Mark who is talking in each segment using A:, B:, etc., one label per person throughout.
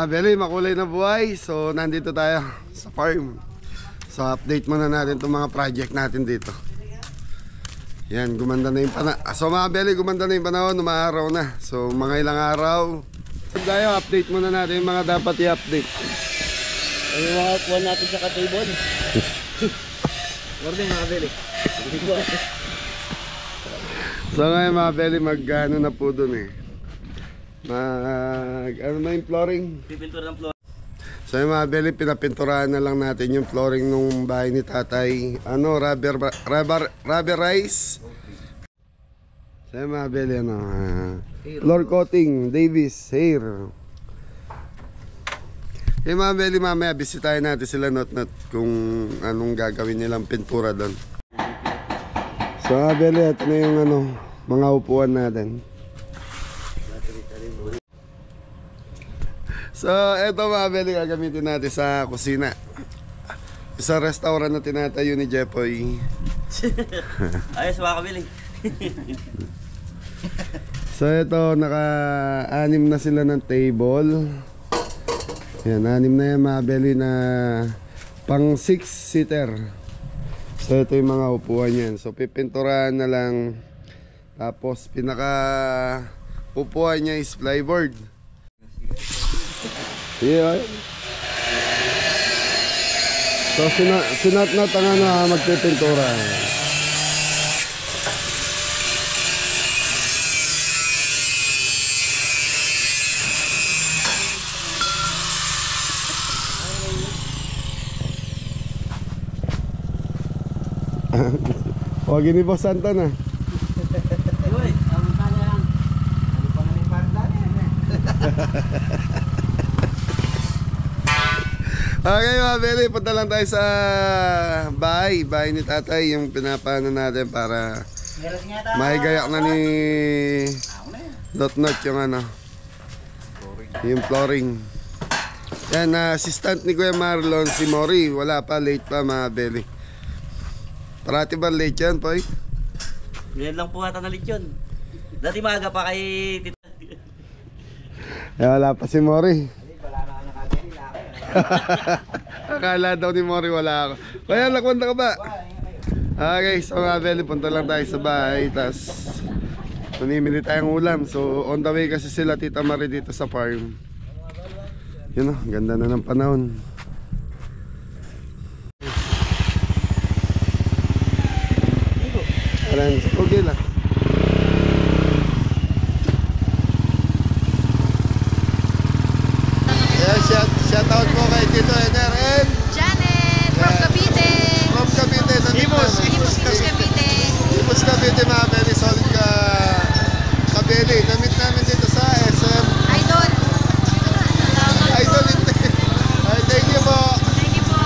A: Beli, makulay na buhay. So nandito tayo sa farm. So update muna natin itong mga project natin dito. Yan, gumanda na yung panahon. So mga Beli, gumanda na yung panahon, umaaraw na. So mga ilang araw tayo, update muna natin yung mga dapat i-update.
B: Ano yung mga kuha natin sa katibon? Morning mga Beli.
A: So ngayon mga Beli, mag-ano na po dun eh. Ano na yung flooring?
B: Pipintura ng flooring.
A: So yung mga Beli, pinapinturahan na lang natin yung flooring nung bahay ni tatay. Ano, rubberized. So yung mga Beli, ano, floor coating, Davis, hair. Yung mga Beli, mamaya bisitahin natin sila not kung anong gagawin nilang pintura doon. So mga Beli, ito na yung ano, mga upuan natin. So, eto mga Beli, gagamitin natin sa kusina. Sa restaurant na tinatayo ni Jepoy.
B: Ayos mga Beli.
A: So, eto, naka-anim na sila ng table. Yan, 6 na yan mga Beli na pang 6-seater. So, ito yung mga upuan yan. So, pipinturahan na lang. Tapos, pinaka-upuan niya is plyboard. Yeah. So sinat-nat ang ano, magpipintura. Huwag ni Boss Anton ah. Okay mga Beli, punta lang tayo sa bahay ni tatay, yung pinapano natin para mahigayak na ni Dotnot yung ano, yung flooring. Yan, assistant ni Kuya Marlon, si Mori, wala pa, late pa mga Beli. Parati ba late yan, Poy?
B: Ngayon lang po ata na late yun. Dati maaga pa kay Tita.
A: Wala pa si Mori. Akala daw ni Mori wala ako. Kaya lakwanta ka ba? Okay, so mga Beli, punta lang tayo sa bahay. Tapos mamimili tayong ulam. So on the way kasi sila Tita Marie dito sa farm. Yun o, ganda na ng panahon. Alam, okay lang. Shout out po kay Tito Ener and
C: Janet from Cavite.
A: From Cavite.
C: Imus Cavite.
A: Imus Cavite mga Beli. Solid ka Kabeli. Namit namin dito sa SM
C: Idol.
A: Idol. Ay, thank you po.
C: Thank you po.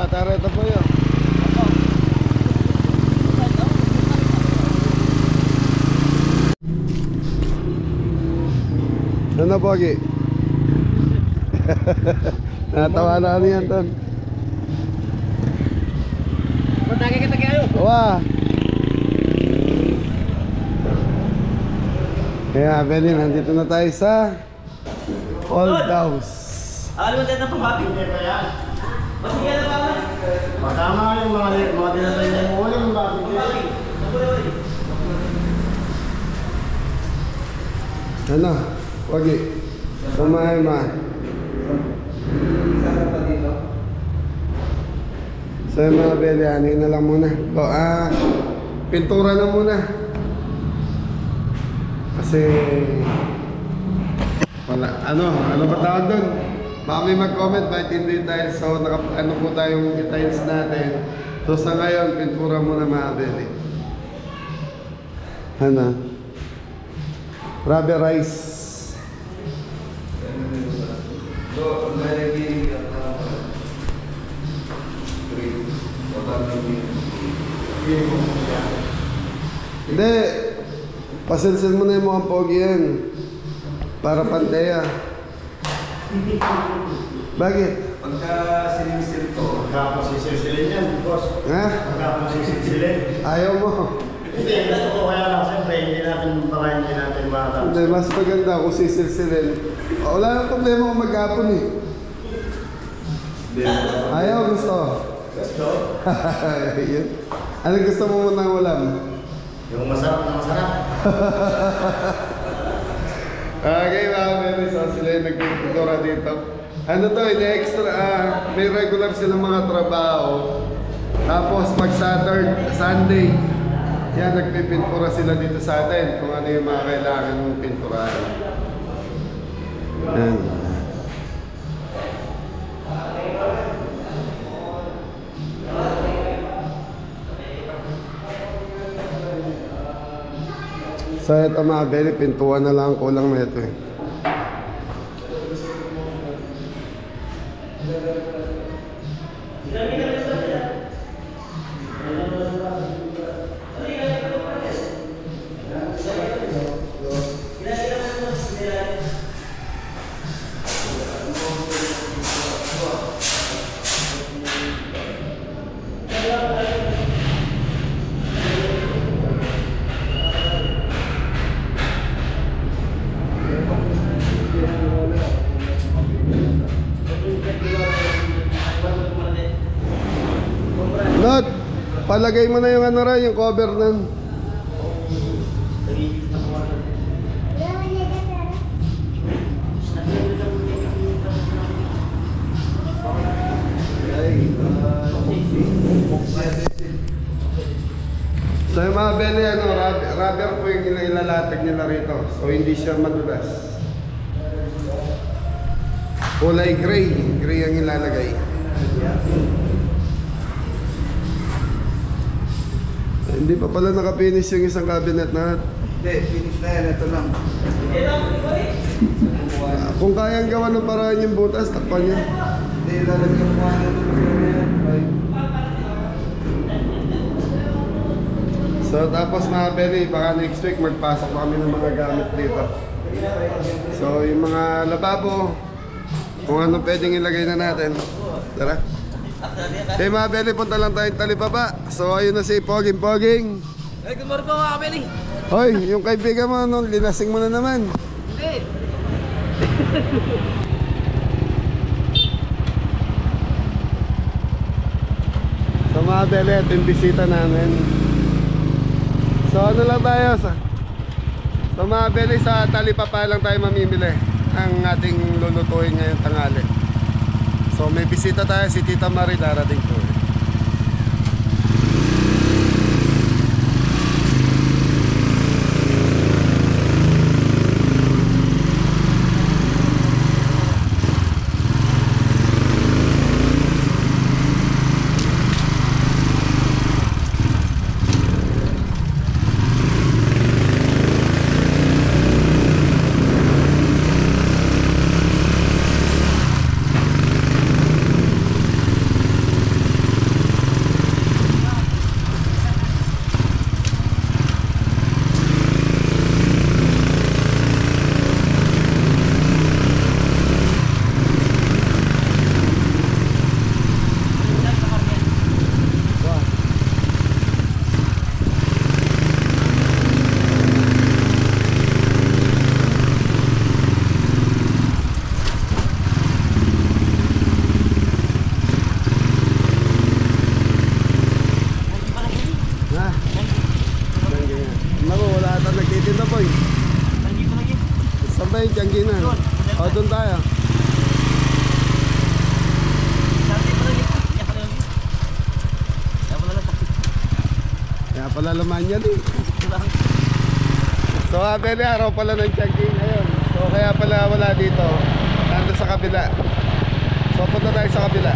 A: Tara, ito po yun. Ano na, Pogi? Natawa na kami yan, Ton.
B: Matagay ka tagayo.
A: Wah! Kaya, Beli, nandito na tayo sa Old House.
B: Alam mo tayo na pambabi. Masige na ba?
D: Masama yung mga dinatay na yung uling bakit
A: Ano? Pogi. Kumain ma. So yung mga Beli, anin na lang muna. Pintura na muna. Kasi wala, ano ba tawag doon? Baka may mag-comment bakit hindi tiles. So ano po tayong tiles natin. So sa ngayon, pintura muna mga Beli. Ano? Rubberized. Hindi. Pasilsil mo na yung mukhang pogi yan. Para panteya. Bakit?
D: Pagka sinisil ko, pagka sisilsilin yan, boss.
A: Ha?
D: Pagka sisilin.
A: Ayaw mo.
D: Hindi, gusto ko kaya lang, siyempre, hindi natin makakapos.
A: Hindi, mas maganda kung sisilsilin. Wala nang problema kung maghapon eh. Ayaw, gusto.
D: Gusto?
A: Yun. Ano gusto mo muna ng ulam?
D: Yung masarap na masarap.
A: Okay, mga meron. So sila yung nagpipintura dito. Ano to, extra, may regular silang mga trabaho. Tapos pag Sunday, yan, nagpipintura sila dito sa atin kung ano yung mga kailangan mong pinturahan. Yan. So ito mga beli, pintuan na lang kulang na ito eh. Not, palagay mo na yung ano rin, yung cover nun. So yung mga beli, ano, rubber po yung ilalatag nila rito. So hindi siya madulas. Kulay gray, gray ang ilalagay. Hindi pa pala nakapinish yung isang cabinet na.
E: Hindi, finish na yan. Ito lang.
A: Kung kayang gawa ng paraan yung butas, takpan niya.
E: Hindi, lalagyan ko ano ito.
A: So tapos mga beli, baka next week magpasok pa kami ng mga gamit dito. So yung mga lababo, kung ano pwedeng ilagay na natin. Tara. Okay mga beli, punta lang tayong Talipapa. So ayun na si Poging.
B: Hey, good morning po mga kabeli.
A: Hoy, yung kaibigan mo, no, linasing mo na naman.
B: Hindi.
A: So mga beli, ito yung bisita namin. So ano lang tayo sa mga beli, sa Talipapa lang tayo mamimili ang ating lulutuin ngayong tanghali. So may bisita tayo, si Tita Marie darating po. Saan ba yung Tiangginan? O, doon tayo. Kaya pala laman yan eh. So, abeli araw pala ng Tianggin ngayon. So, kaya pala wala dito. Nandun sa kabila. So, punta tayo sa kabila.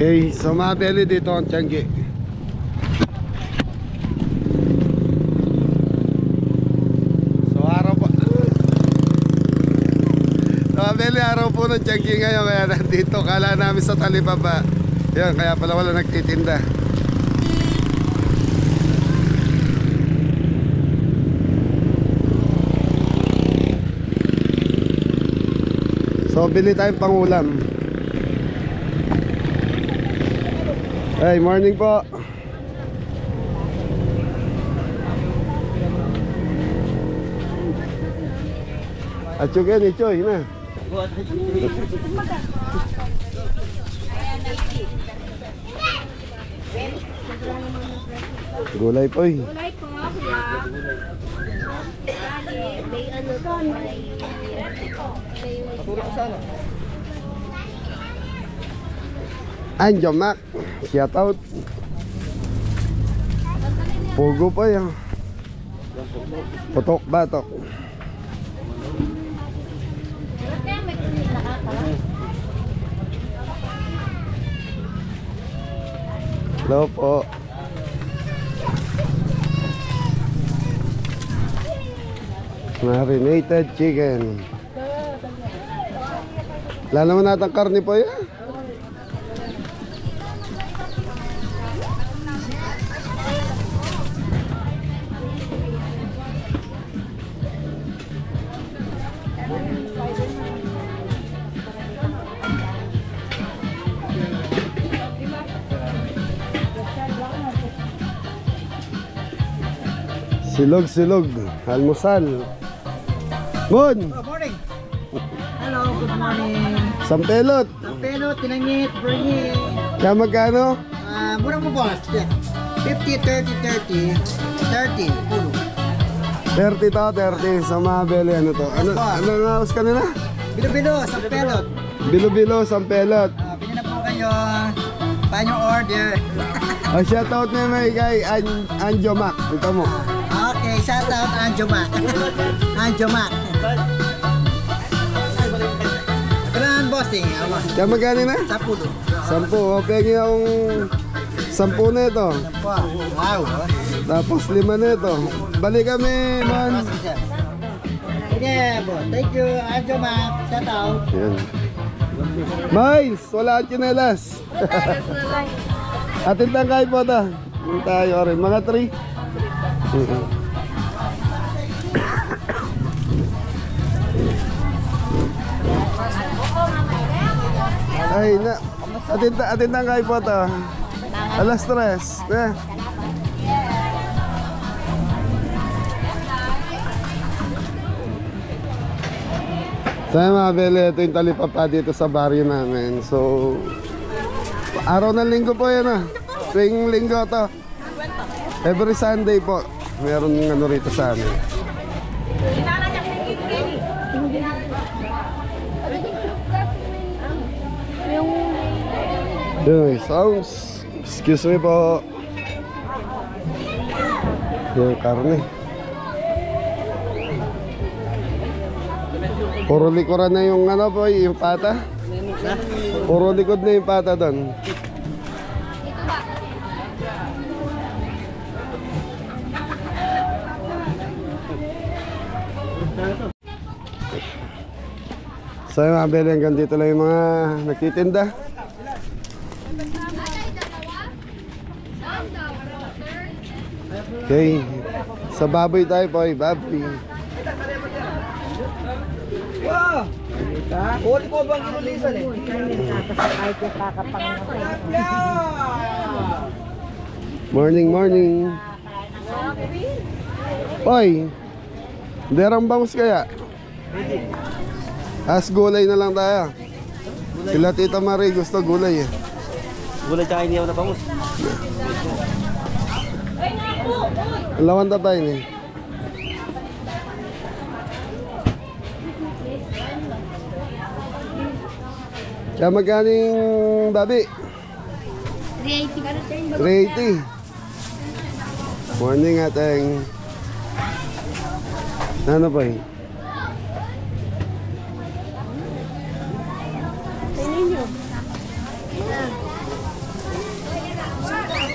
A: Okay, so mga belly dito ang Tiangge. So araw po mga belly, araw po ng Tiangge ngayon. Kaya nandito, kala namin sa Talibaba. Yan, kaya pala wala nagtitinda. So bili tayong pangulam. Hey, morning po. At yung ganyan, Choy, na. Gulay po eh.
C: Gulay po, kuya. May ano to, may
A: Anjo Mac, shout out. Pugo pa yan. Putok batok. Hello po. Marinated chicken. Wala naman natin karne po yan. Silog-silog, almusal. Bon!
F: Morning. Hello, good morning.
A: Sampelot.
F: Tampelo, tinangit, bringit.
A: Kaya magkano?
F: Murang mo boss. 50, 30, 30. 30, puro.
A: 30 to, 30. Sa mga beli, ano to? Ano nga house kanina?
F: Bilo-bilo, sampelot.
A: Bilo-bilo, sampelot.
F: Pili na po kayo. Paano yung order?
A: O, shoutout na may kay Anjo Mac. Ito mo.
F: Okay, shout out Anjo Mac. Anjo Mac. Grand bossing.
A: Kaya magkano na?
F: 10.
A: 10. O, pegi akong 10 na ito.
F: Wow.
A: Tapos 5 na ito. Balik kami, man.
F: Sige, boss. Thank you, Anjo Mac. Shout out.
A: Yan. Miles, wala ang chinelas. Atin lang kayo po ito. Yung tayo rin. Mga 3. Ay, na. Atin lang kayo po ito. Alas 3. So mga bele, ito yung talipapa dito sa baryo namin. So, araw ng linggo po yan ah. Tuwing linggo to. Every Sunday po. Meron ng ano rito sa amin. Yun, sounds. Excuse me po. Yung karne. Puro likuran na yung ano po, yung pata. Puro likod na yung pata doon. So yung mga beli, hanggang dito lang yung mga nagtitinda. Okay, sa baboy tayo po, baboy.
F: Wow! Huli ko bang inulisan eh?
A: Morning, morning. Oy, derang bangus kaya? As gulay na lang tayo. Sila Tita Marie gusto gulay eh.
B: Gulay tsaka inihaw na bangus.
A: Lawan tayo eh. Kaya magaling babi?
C: 380.
A: 380. Morning ateng. Ano pa eh?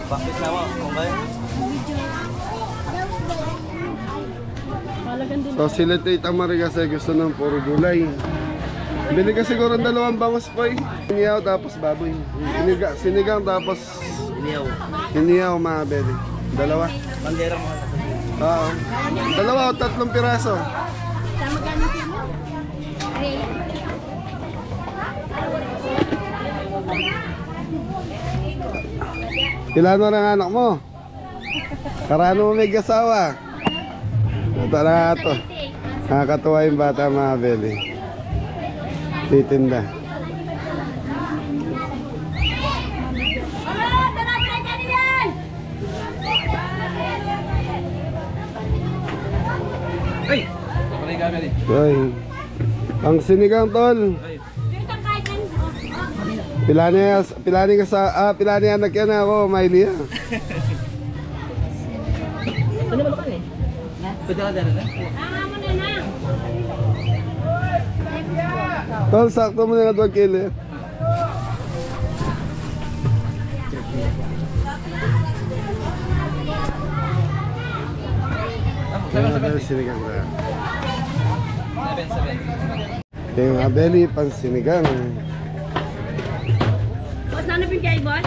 B: Bakit na mo? Kung ba yun?
A: So sila Tita Marie kasi gusto ng puro gulay. Bili ka siguro ng 2 bangus po eh. Inihaw tapos baboy. Sinigang tapos
B: Iniyaw.
A: inihaw mga beli. 2.
B: Bandera mo.
A: Oo. 2 o 3 piraso. Ilan mo ng anak mo? Karano mo may gasawa? Ito na ito. Nakakatuwa yung bata mga beli. Titinda. Ay, ang sinigang tol. Pilani ka sa pilani anak yan ako, Maili.
B: Pwede ka dyan na?
A: Tol, sakto mo na nga 2 kilo. Sinigang na. Yung mga belly, pansinigang.
C: Boss, nanapin kayo, boss?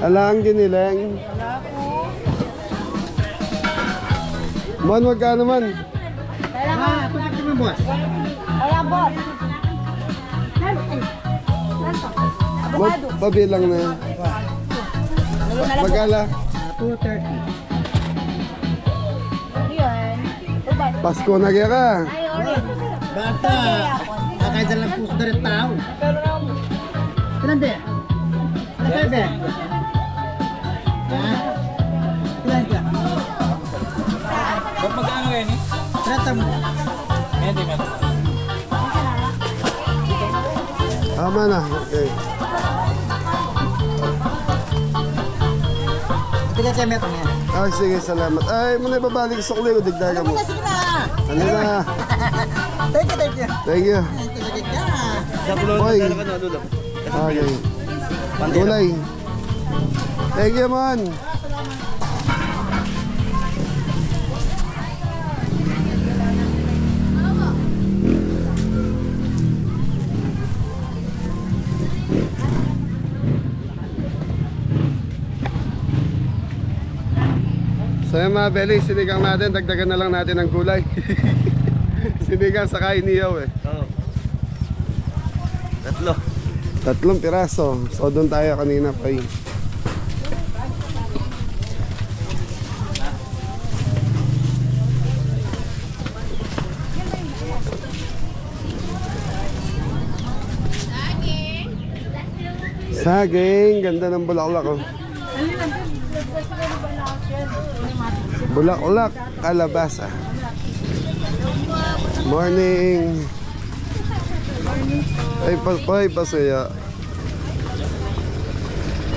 A: Alang giniling. Man, magkano man?
F: Pagkakit mo, boss.
C: Wala, boss.
A: Pabilang na. Magkala?
F: 230.
C: Yun.
A: Pasko na kaya ka.
C: Ay, orange.
F: Bata, kakay dyan lang puso na rin tao. Ilan din? Ilan din? Ha? Ilan ka?
B: Ba't magkano ngayon eh?
F: 30 mo.
B: Hindi, meron.
A: Tama na, okay.
F: Tignan siya metro niya.
A: Ay, sige, salamat. Ay, muna ibabalik sa kuligo, digdaga mo.
F: Sige na!
A: Ano na?
F: Thank you, thank you.
A: Thank you.
F: Thank you.
B: Sa pulo
A: Hoy.
B: na talaga, dulo.
A: Okay. Gulay. Thank you, man. So yung mga belly, sinigang natin, dagdagan na lang natin ng gulay. Sinigang sa inihaw eh.
B: Oo. 3.
A: 3 piraso. So doon tayo kanina pa yun. Saging, ganda ng bulaklak oh. Bulaklak, kalabasa. Morning. Ay, pasaya.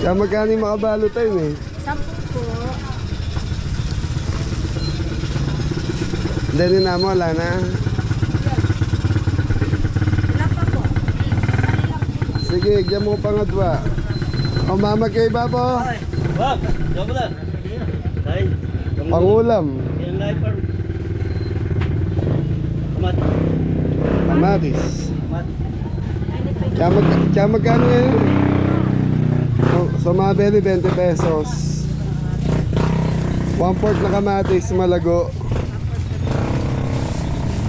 A: Kaya magkano yung makabalo tayo eh?
C: 10 po.
A: Dali na mo, wala na. Sige, gyan mo pa nga 2. O mamag kayo ba po?
B: Wag! Diyan mo lang. Dahil.
A: Pangulam.
B: Yung life farm. Kamat.
A: Kamatis.
B: Kamat.
A: Kaya magkano ngayon? Sa mga belly, 20 pesos. 1/4 na kamatis, malago.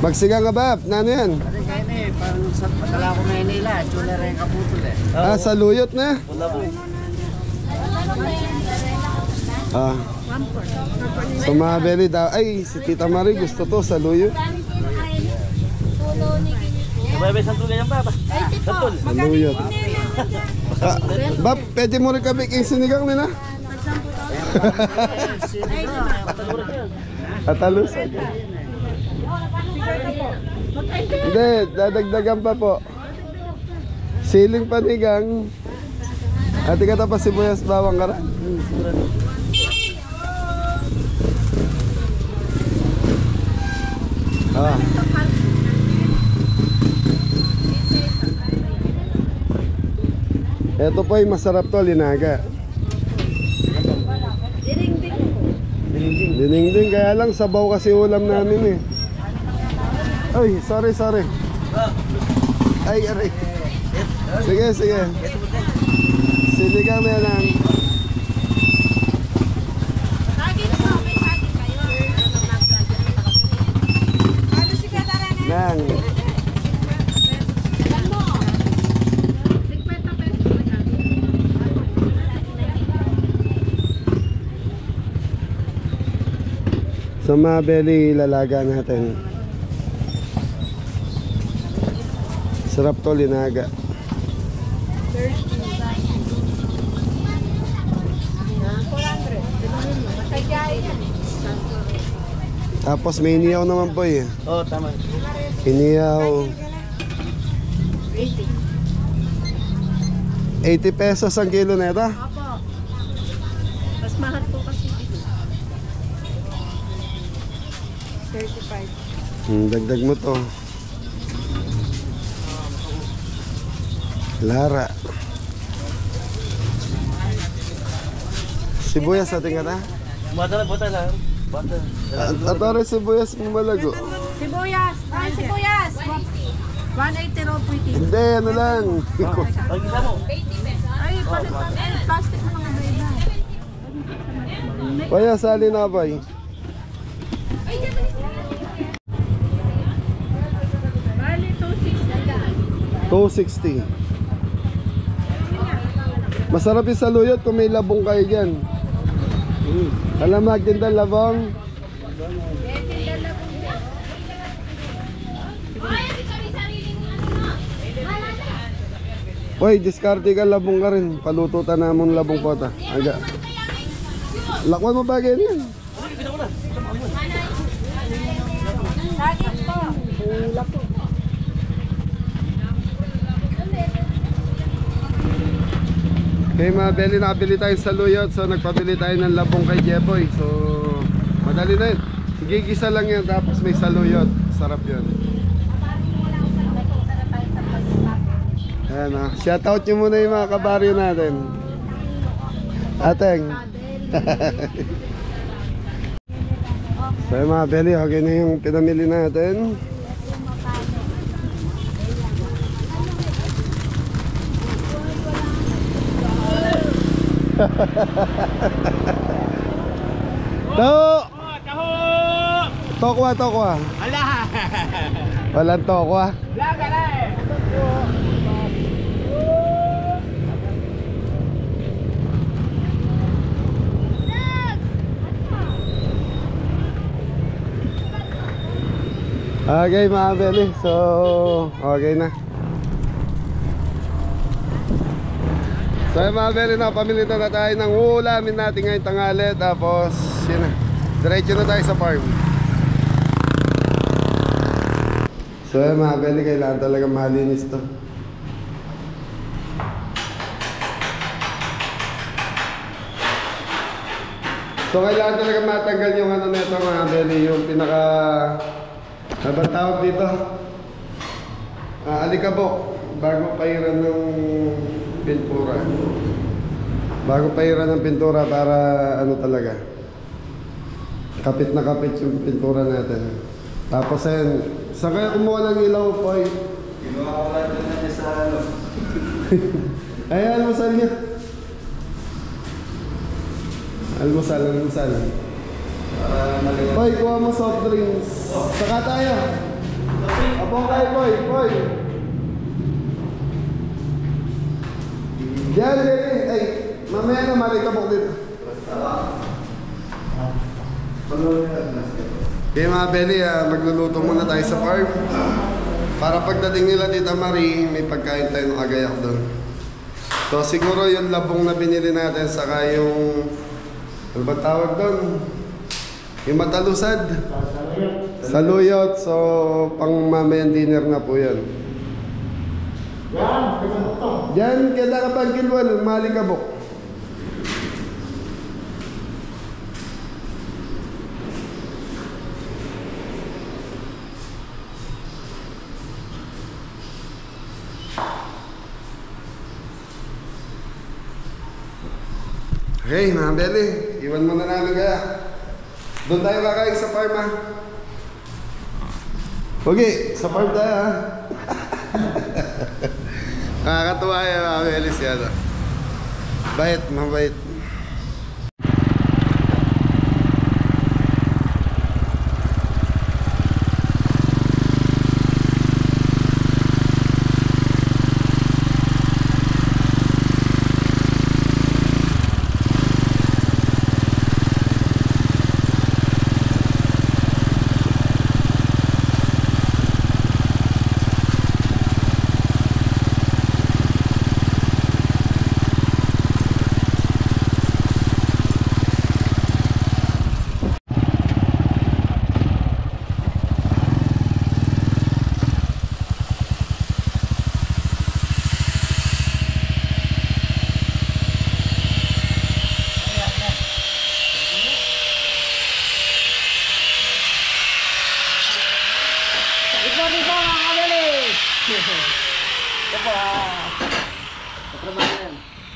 A: Magsigang ka ba? Nano yan?
F: Pati kayo na eh, parang sa padala ko Maynila, tsula rin kaputol eh.
A: Ah, sa luyot na?
B: Wala po.
A: Ah. Sa mga belly daw. Ay, si Tita Marie gusto to sa luyo.
B: Sabay-sabay sa tulay ng baba. Betul.
A: Sa luyo. Bab, pwede mo rin kami king sinigang nila. Atalus. Hindi, dadagdagan pa po. Siling panigang. Ati ka tapos sibuyas bawang karan. Ah. Ito po ay masarap to, linaga. Dininding, kaya lang sabaw kasi ulam namin eh. Ay, sorry. Ay, aray. Sige. Siligang na lang. Nang. Sa mga belly, lalaga natin. Sarap to, linaga. Tapos may iniyaw naman po eh.
B: Oh, tama.
A: Iniyaw. 80 pesos ang kilo neta.
C: Opo. Mas mahal po kasi dito. 35.
A: Dagdag mo to. Lara. Sibuyas ating kata?
B: Bota lang. Bota.
A: Atore sibuyas mo malago.
C: Sibuyas! Ay, sibuyas! 180 raw po ito.
A: Hindi, ano lang.
B: Pag-isa mo.
C: Ay, plastic na mga bayna.
A: Kaya sali na ba eh?
C: Bali,
A: 260. Masarap yung saluyot kung may labong kayo dyan. Alam magtinda labong. Hoy, diskarte ka labong ka rin. Palututan namon labong pota. Aga. Lakwan mo bagay yan.
C: Saging po.
A: Okay mga belly, nakabili tayo sa luyot. So nagpabili tayo ng labong kay Jepoy. So madali na yun. Gigisa lang yan tapos may saluyot. Sarap yun. Ayan o. Shoutout nyo muna yung mga kabaryo natin. Ateng. So yung mga belly, okay na yung pinamili natin. Tokwa. Walang tokwa. Okay mga belly, so okay na. So mga belly, napamilita na tayo ng ulamin natin ngayong tanghali. Tapos yun na, diretso na tayo sa farm. So mga belly, kailangan talaga malinis to. So kailangan talaga matanggal yung ano nito mga belly, yung pinaka abang tawag dito, alikabok, bago pairan ng pintura. Bago pairan ng pintura para ano talaga, kapit na kapit yung pintura natin. Tapos ayun, saan kaya kumuha ng ilaw po eh?
E: Kinuha ko lang doon na niya sa ano.
A: Ay, almusal niya. Almusal.
E: Para maliwan.
A: Boy, kuha mo soft drinks. Saka tayo. Apong kayo, boy. Diyan, ay, mamaya na malikabok dito. Kaya mga Belly, magluluto muna tayo sa farm. Para pagdating nila Tita Marie, may pagkain tayo ng agayak doon. So siguro yung labong na binili natin, saka yung, ano ba tawag doon? Yung matalusad. Saluyot. So pang mamayang dinner na po yan. Diyan, kaya ka pang kilwal, malikabok. Okay, mga Belly, iwan muna namin kaya. Doon tayo kakain sa farm, ha? Okay, sa farm tayo, ha? Nakakatuwa yan, mga Belly, siya. Bait, mabait.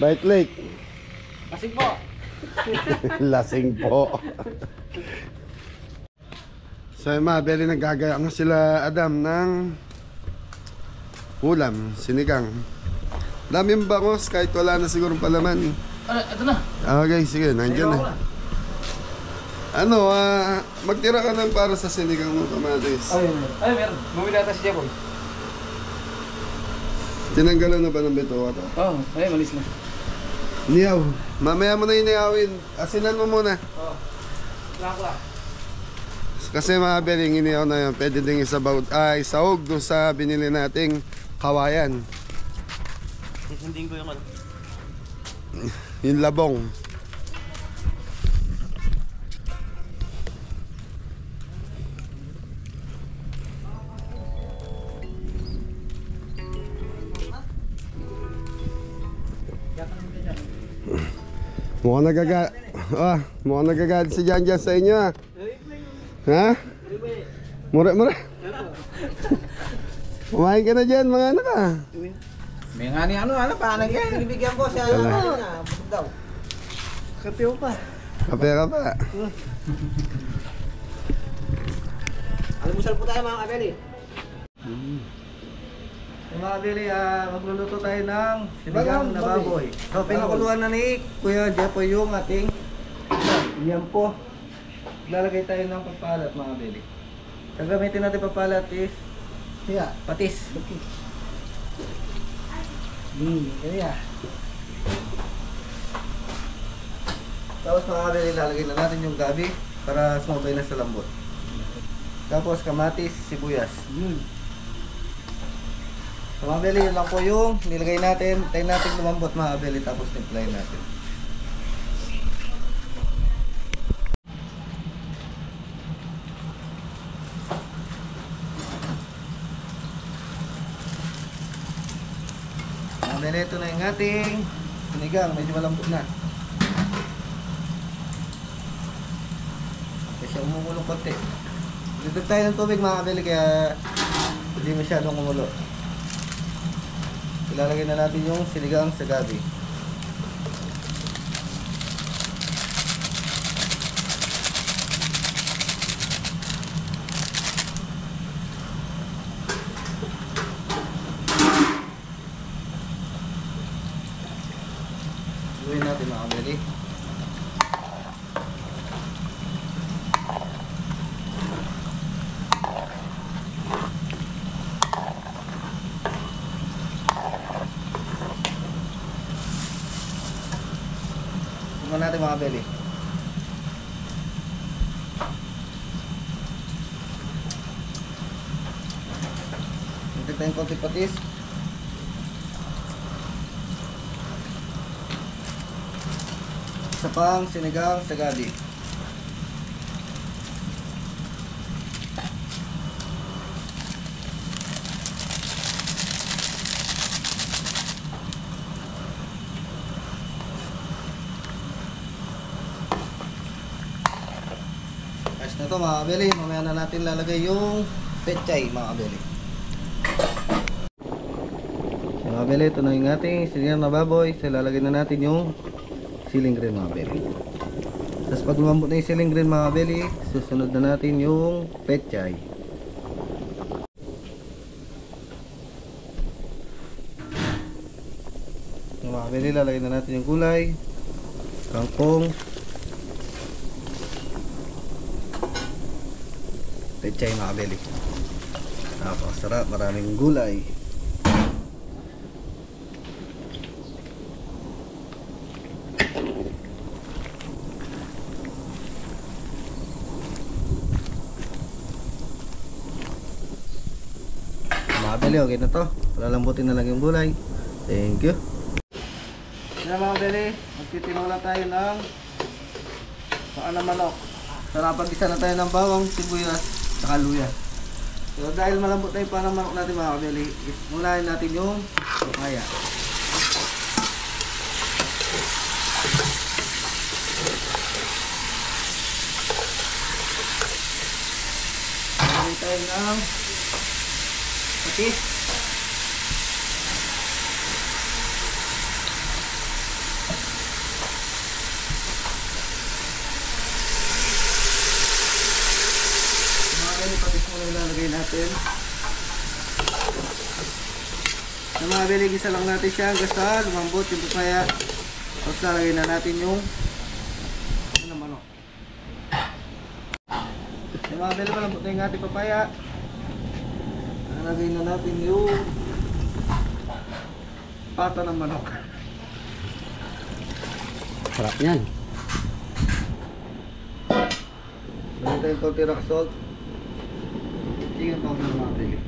A: Bait Lake.
F: Lasing po.
A: Lasing po. So yung mga Belly, naggagaya nga sila Adam ng ulam, sinigang. Daming bangos kahit wala na siguro palaman.
F: Ito na.
A: Okay, sige, nandiyan na. Ano, magtira ka lang para sa sinigang mo, kamatis.
F: Ay, meron. Bumili ata si Jeboy.
A: Tinanggalan na ba ng bituka to?
F: Oo, ay, malis na.
A: Niyaw. Mamaya mo na iniyawin. Asinan mo muna.
F: Oo. Lakwa.
A: Kasi mga Belly, iniyaw na yun. Pwede ding isahog doon sa binili nating kawayan.
B: Sundin ko yung ano.
A: Yung labong. Mukhang nagagalit si Jan sa inyo, ha? Ha? Mura. Kumain ka na dyan, mga anak, ha?
F: May nga ni ano, paano yan? Ibigyan ko siya lang na, busog daw. Kape ko pa.
A: Kape ka pa.
F: Almusal po tayo mga kabeli. Mga kabeli, magluluto tayo ng sinigang na baboy. So, pinakuluan na ni Kuya Jepoy yung ating yan po. Lalagay tayo ng papalat mga kabeli. Ang gamitin natin papalat is patis. Kaya. Tapos mga kabeli, lalagay na natin yung gabi para sumabay na sa lambot. Tapos kamatis, sibuyas. So, mga kabeli, yun lang po yung nilagay natin. Tayo natin lumambot mga kabeli, tapos timplayin natin. Mga kabeli, ito na yung ating sinigang. Medyo malambot na. Kasi umulong konti. Dito tayo ng tubig mga kabeli, kaya hindi masyadong kumulo. Ilalagay na natin yung sinigang sa gabi. Lutuin natin mga kabeli. Tingnan natin mga kabeli. tayong konti patis. Isa pang sinigang sagadi. Ayos na to mga kabeli. Mamaya na natin lalagay yung pechay mga kabeli. Mga kabeli, ito na yung ating sinigang na baboy. So lalagay na natin yung siling green mga kabeli. Tapos pag lumambot na yung siling green mga kabeli, susunod na natin yung pechay. Mga kabeli, lalagay na natin yung gulay, kangkong, pechay mga kabeli. Napakasarap, maraming gulay. Mga kabeli, okay na to. Lalambutin na lang yung gulay. Thank you. Yan mga kabeli, magtitinola tayo ng paa ng manok. Napag-isa na tayo ng bawang, sibuyas, saka luya. So dahil malambot na yung paa ng manok natin mga kabeli, unahin natin yung papaya. Unahin tayo ng patis. Patis muna ilalagay natin. Sa mga kabeli, gisa lang natin siya hanggang sa lumambot yung papaya. Tapos lalagay na natin yung manok. Sa mga kabeli, malambot na yung ating papaya. Lalagay na natin yung pata ng manok.
B: Sarap yan.
F: Lalagay tayo yung konti rock salt. Tingnan pa ako ng mga kabeli.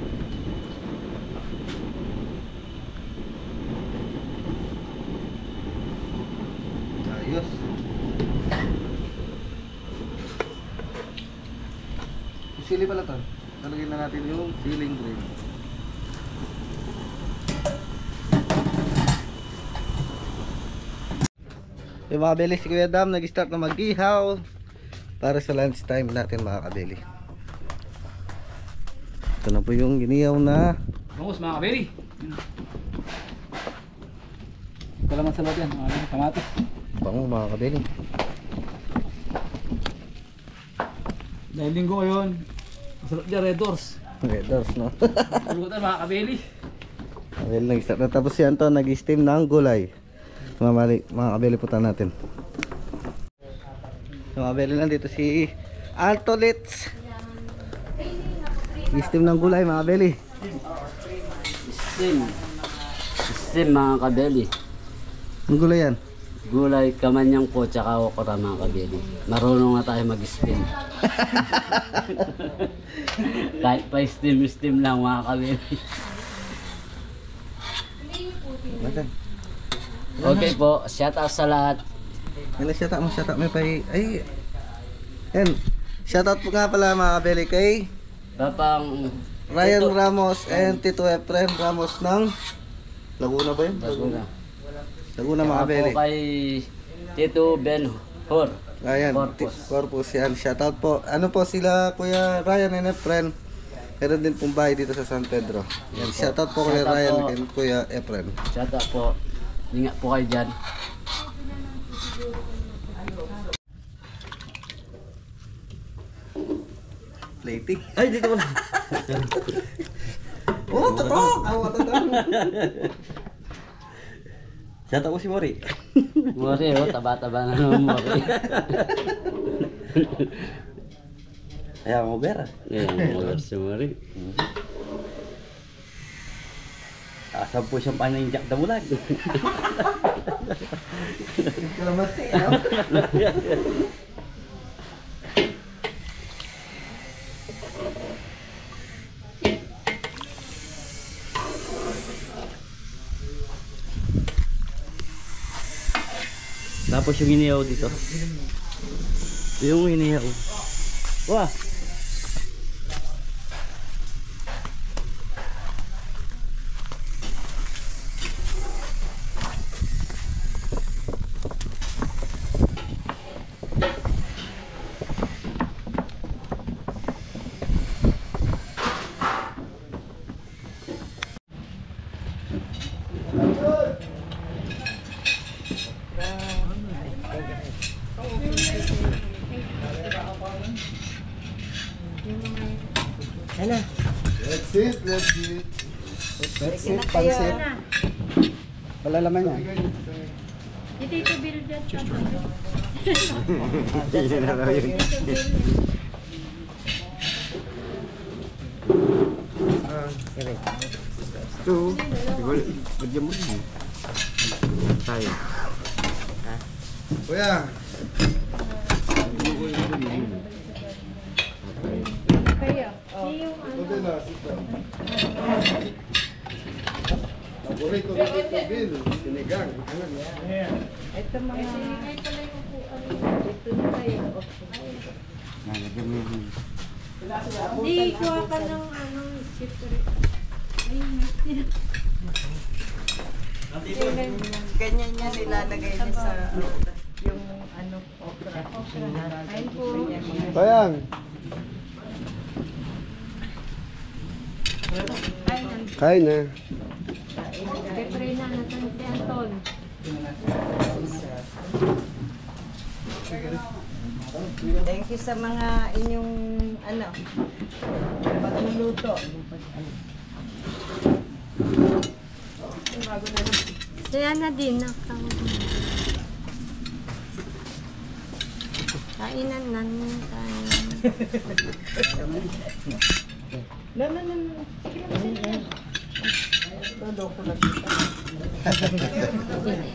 F: Ayos. Yung sili pala to. Lalagyan na natin yung siling green. Yung mga kabeli, si Kuya Dam nag-start na mag-ihaw para sa lunch time natin mga kabeli. Ito na po yung giniyaw na
G: Bangus mga kabeli. Kalaman sa loob yan, mga kamatis.
F: bango mga kabeli.
G: Dahil linggo ngayon, masarap dyan Red Doors.
F: Red Doors, no?
G: Pulutan mga kabeli.
F: Well, nag-start na, tapos yan to, nag-steam ng gulay. Mga kabeli, putan natin. Mga kabeli, nandito si Antolits. Steam ng gulay mga kabeli.
B: Steam mga kabeli.
F: Ang gulay yan?
B: Gulay, kamanyang po, tsaka okra mga kabeli. Marunong na tayo mag-steam. Kahit pa steam lang mga kabeli.
F: Matan.
B: Okay po, shout out sa lahat.
F: Ano shout out may pay. Ay. Yan. Shout out po nga pala mga kabeli kay
B: Papang
F: Ryan Ramos and Tito Efren Ramos ng Laguna ba yun? Laguna mga kabeli.
B: Ako kay Tito Ben Hor.
F: Ayan, Corpus yan. Shoutout po. Ano po sila Kuya Ryan and Efren. Meron din pong bahay dito sa San Pedro. Yan, shoutout po Kuya
B: Shoutout
F: Ryan
B: po.
F: and Kuya Efren.
B: Shout out po. Ingat po kayo dyan.
F: Plating.
B: Ay, dito ko na.
F: Oh, tatok! Awa tatok!
B: Shout out ko si Mori. Mori, oh, taba-taba na naman Mori.
E: Ayaw mo bera.
B: Ayan, Mori si Mori.
E: Asam po siyang panang-injak na bulag.
F: Kalamasi, no?
E: Tapos yung inihaw dito. Yung inihaw. Wah!
A: Let's eat, let's eat.
F: Let's eat, pansit. Wala laman yan.
C: Ito ito bill dyan.
A: Ito. Bagyan mo yun. Tayo. Kuya.
C: Kayo. Yung
A: Ito na, sito. Paborito ko dito, Bill. Sinigang. Ano?
C: ito mga... Ito na kayo. Hindi, kuha ka ng secret. Ayun,
H: Ganyan niya nilalagay niya sa yung okra.
C: ayun po.
A: Bayang. Kain na.
C: Pepre na natin si Anton.
H: Thank you sa mga inyong pagluluto.
C: Kaya na din. Kainan na tayo.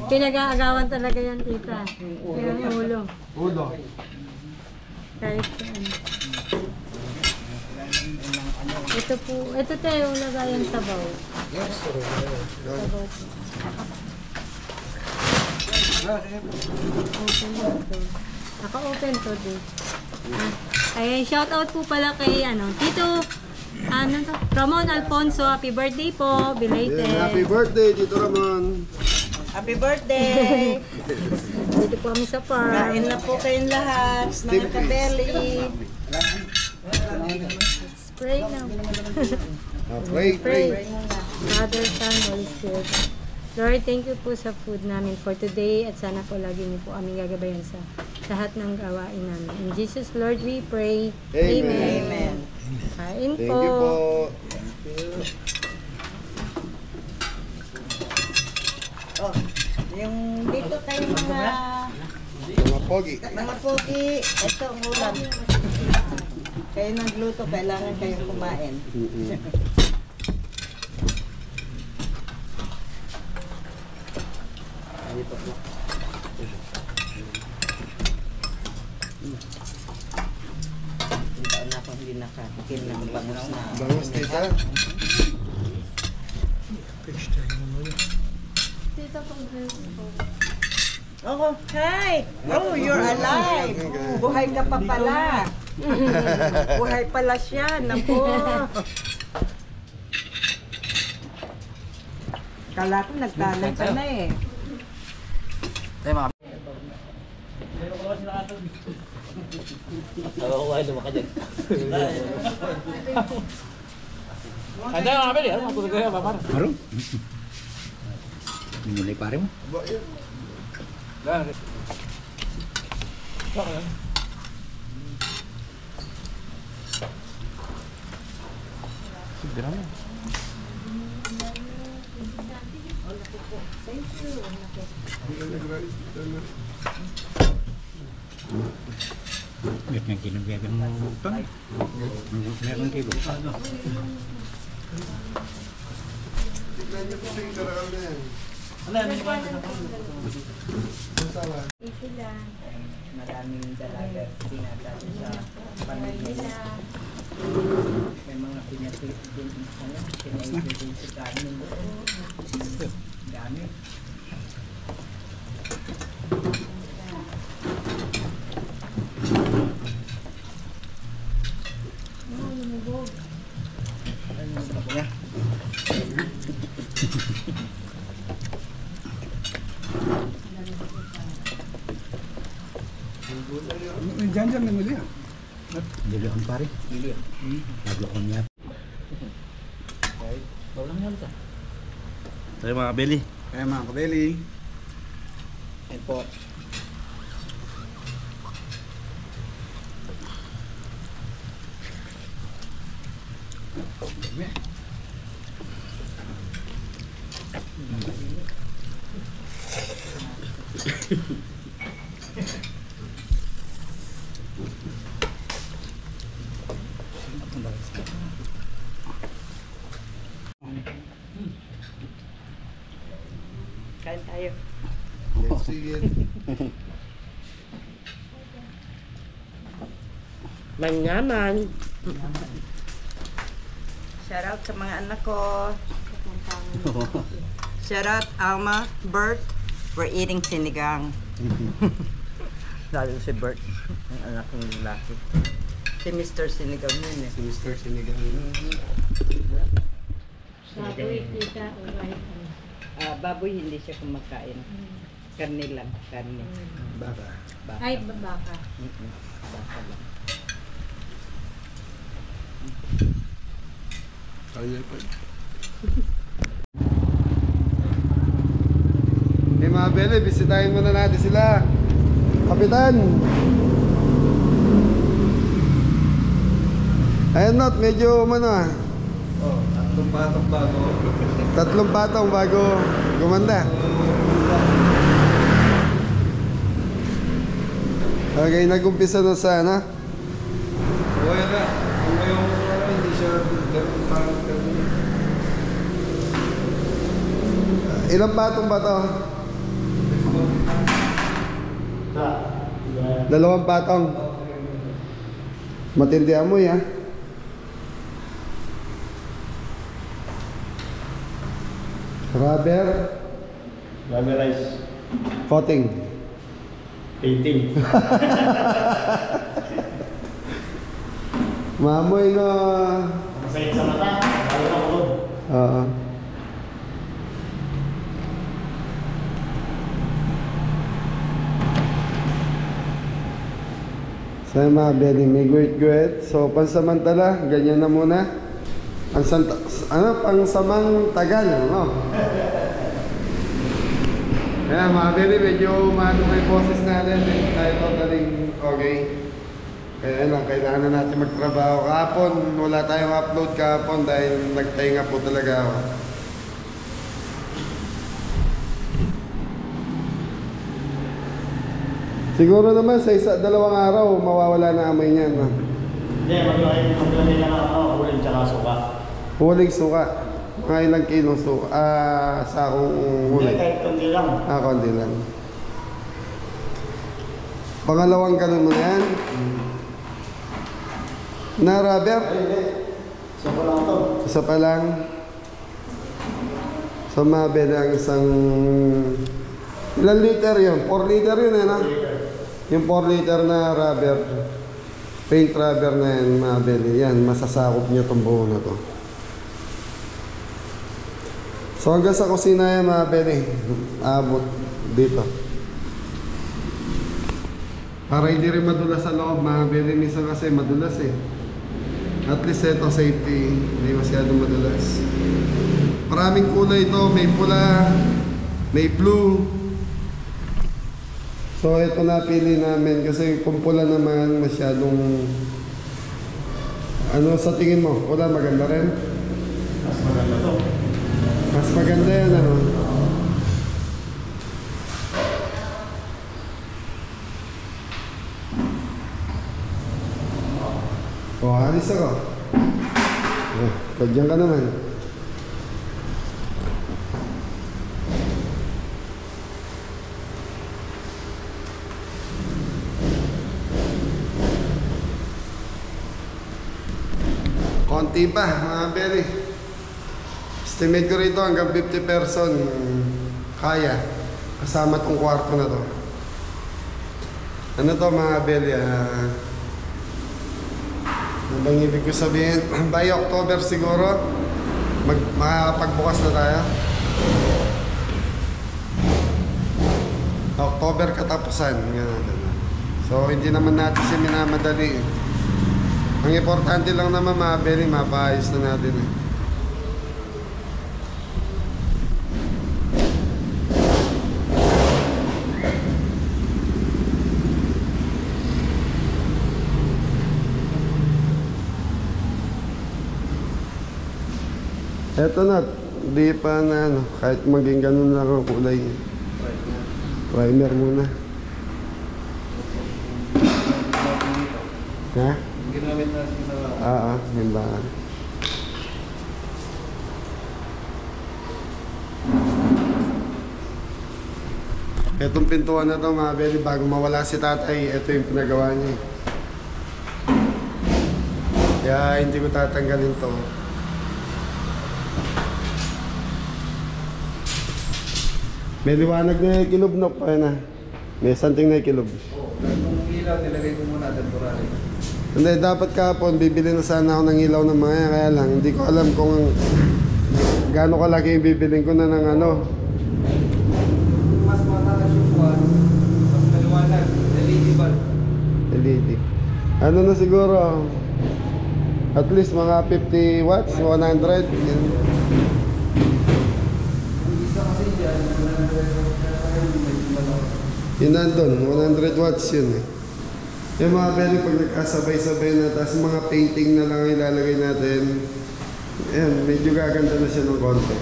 C: Pinag-aagawan talaga yan, tita. Kaya ang ulo.
A: Ulo.
C: Kahit saan. Ito po, ito tayo lagayan sabaw. Sabaw po. Open to. Naka-open to din. Ay, shout out po pala kay Tito Ramon Alfonso. Happy birthday po, belated.
A: Happy birthday, Tito Ramon.
H: Happy birthday!
C: Dito po kami sa farm.
H: Kain na po kayong lahat, mga kabeli.
C: Pray now.
A: Pray, pray.
C: Pray. Father, Son, Holy Spirit. Lord, thank you po sa food namin for today at sana po lagi niyo po aming gagabayan sa lahat ng gawain namin. In Jesus, Lord, we pray.
A: Amen.
H: Amen.
C: Kain
A: Thank
C: po.
A: you po.
H: Oh, yung dito kayo mga
A: Mga pogi.
H: pogi, ito ang ulam. Kayo nagluto, kailangan kayong kumain. Hindi na ako hindi nakatikim ng bangus na.
A: Bangus, tita.
H: Oh, hi! Oh, you're alive! Buhay ka pa pala! Buhay pala siya, naku! Kala ko nagtanay ka na eh.
E: Nakukuha naman ka dyan.
G: Ada yang apa dia? Aku juga apa par?
I: Baru? Minulay pare mo?
G: Dah. Siguramo.
I: Biết nga kinabiyag mo utang. Meron kayo.
A: Tignan niyo po yung karakal na yan.
H: Maraming dalaga dinadala sa pamilya. May mga pinatid din pinaibig din sa kanin. Dami.
I: Diyan namili yan.
E: Dilihan pare. Dilihan. Naglokon niya.
B: Tayo mga kabeli.
I: Kaya mga kabeli.
F: Yan po.
H: Kain tayo.
A: Sige.
H: Manyaman. Shout out sa mga anak ko. Shout out Alma, Bert. We're eating sinigang. Lalo si Bert, ang anak ng lalaki. Si Mr. Sinigang yun eh.
A: Si Mr. Sinigang.
C: Baboy, tita, o kahit ano.
H: Baboy hindi siya kumakain. Karne lang, karne.
A: Baka.
H: Baka.
C: Ay, baka.
H: Baka lang.
A: Kanya pa. Hey mga bele, bisitahin muna natin sila. Kapitan! Ayan not, medyo ah.
F: Oh, tatlong batok bago.
A: Tatlong patong bago gumanda. Okay, nag-umpisa na sa ano?
F: Okay na. Kung yung hindi siya ganun parang ganun.
A: Ilang patong ba to? Dalawang patong. Matindi amoy ha. Rubber
D: Rubberized.
A: coating.
D: Painting.
A: Mamoy no.
D: Masakit sa mata. Lalo na ulo.
A: Oo. So yung mga beli, may guwit-guwit. So pansamantala, ganyan na muna. Pangsamang tagal, no? Kaya mga beli, medyo maano may boses natin. Tayo totaling okay. Kaya lang, kailangan na natin magtrabaho. Kahapon, wala tayong upload kahapon dahil nagtahinga po talaga ako. Siguro naman sa dalawang araw, mawawala na amoy niyan. No?
D: Hindi, maglagay lang ako. Uling tsaka suka.
A: Huling suka. Mga ilang kilong suka. Sakong
D: Hindi,
A: huli.
D: kahit kundi lang.
A: Konti lang. Pangalawang ganun mo na yan. Na rubber?
D: So, ko lang ito.
A: Isa pa lang. So mabili ang isang... Ilan liter yun? 4 liter yun eh, no? Yung 4 liter na rubber. Paint rubber na yan, mabili. Yan, masasakop niya itong buo na to. So hanggang sa kusina yan, mabili. Abot dito. Para hindi rin madulas sa loob, mabili minsan kasi madulas eh. At least ito safety, hindi masyadong madulas. Maraming kulay ito, may pula, may blue. So ito napili namin kasi kung pula naman masyadong... Ano sa tingin mo? Pula maganda rin?
D: Mas maganda to.
A: Mas maganda yan ano? O, alis ako. Kadyan ka naman. Konti pa, mga beri. Estimate ko rito hanggang 50 person kaya. Kasama tong kwarto na to. Ano to mga beri? Ano bang ibig ko sabihin? By October siguro, makakapagbukas na tayo. October katapusan. So hindi naman natin siya minamadali. Ang importante lang naman mga Beli, mapaayos na natin eh. Eto na, di pa na ano, kahit maging ganun lang ang kulay. Primer muna. Ha?
F: Ginamit natin sa...
A: Himbangan. Etong pintuan na to mga Beli, bago mawala si tatay, ito yung pinagawa niya. Kaya hindi ko tatanggalin to. May liwanag na ikilob na pa na. May something na ikilob.
F: Kung ilaw, nilagay ko muna temporary.
A: Hindi, dapat kahapon, bibili na sana ako ng ilaw ng mga yan. Kaya lang, hindi ko alam kung gaano kalaki yung bibiling ko na ng ano.
F: Mas matalas yung kwan, mas maliwanag, LED bulb.
A: LED. Ano na siguro, at least mga 50 watts, 100. Yan.
F: Isa kasi dyan,
A: Yun nandun, 100 watts yun eh. Yung mga Beli, pag nagkasabay-sabay na, tapos mga painting na lang ilalagay natin, ayan, medyo gaganda na siya ng konti.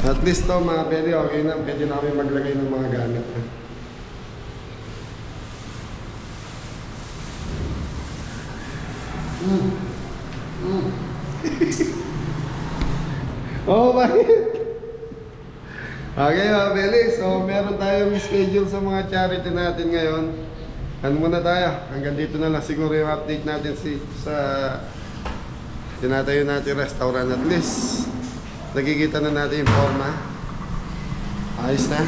A: At least to mga Beli, okay na, pwede na kami maglagay ng mga gamit. Oh, bakit? Okay mga Beli, so meron tayong schedule sa mga charity natin ngayon. Ano muna tayo? Hanggang dito na lang siguro yung update natin sa tinatayo natin restaurant. At least nakikita na natin yung forma. Ayos na.